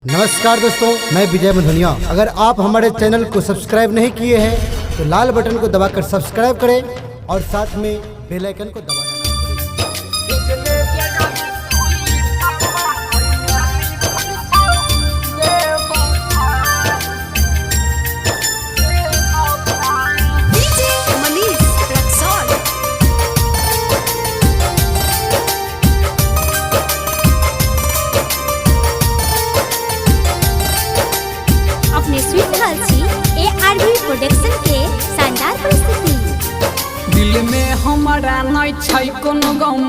नमस्कार दोस्तों, मैं विजय मधुनिया। अगर आप हमारे चैनल को सब्सक्राइब नहीं किए हैं तो लाल बटन को दबाकर सब्सक्राइब करें और साथ में बेल आइकन को दबाना। प्रोडक्शन के शानदार प्रस्तुति। दिल में हमारा नहीं छै कोनो गम,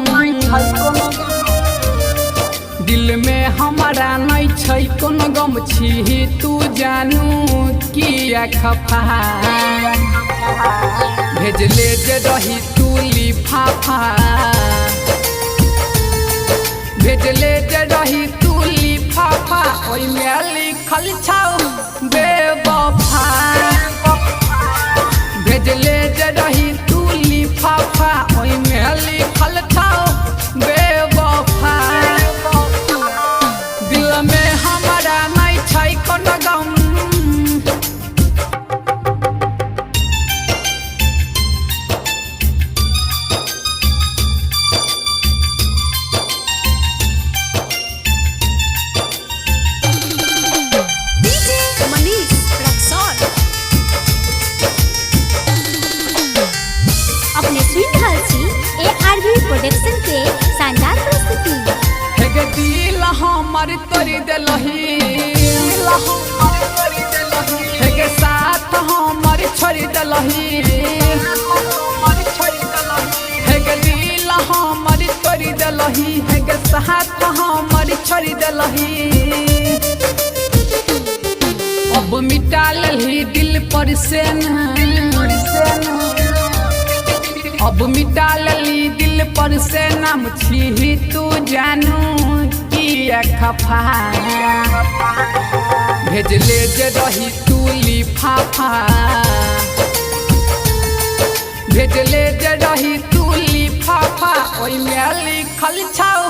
दिल में हमारा नहीं छै कोनो गम छी तू जानू किया खफा भेजले जे रही तू लिफाफा, भेजले जे रही तू लिफाफा ओइ में लिखल छौ बेवफा, भेजले जे रही तू लिफाफा ओइ में लिखल छौ बेवफा। दिल में हमारा नहीं छै कोनो गम, प्रोडक्शन के शानदार प्रस्तुति। हेगे दिल हमर तोरी देलही, हेगे साथ हमर छोड़ी देलही, हेगे दिल हमर तोरी देलही, हेगे साथ हमर छोड़ी देलही। अब मिटा लेलही दिल पर से अब मिटा लेली दिल पर से नाम छी तू जानू किया खफा, भेजले जे रही तू लिफाफा, भेजले जे रही तू लिफाफा ओइ में लिखल छौ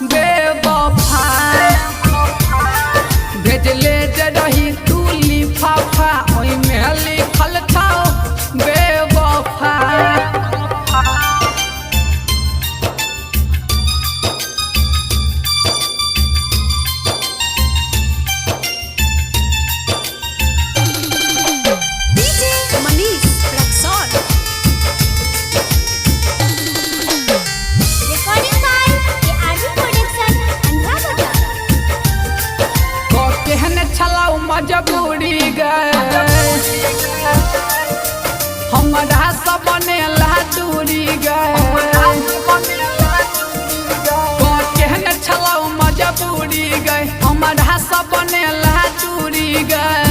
बेवफा, भेजले जे रही तू लिफाफा ओइ में लिखल छौ बेवफा। मजबूरी गए हमारा सबने लाटूरी गए, कहने छलौ मजबूरी गए हमारा सबने लाटूरी गए।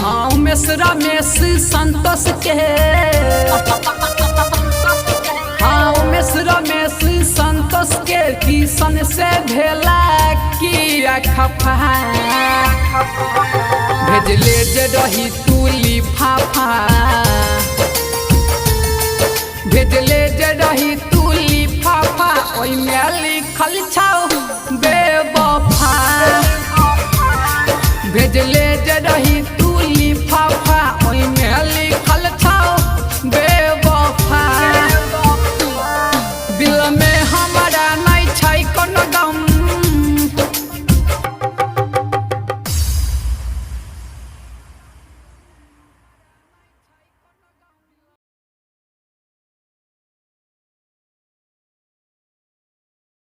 हाँ मेसरा मेस संतोष के, हाँ मेसरा मेस संतोष के किसन से भेला किया खफा, भेजले जे रही तू लिफाफा, भेजले जे रही तू लिफाफा ओइ में लिखल छौ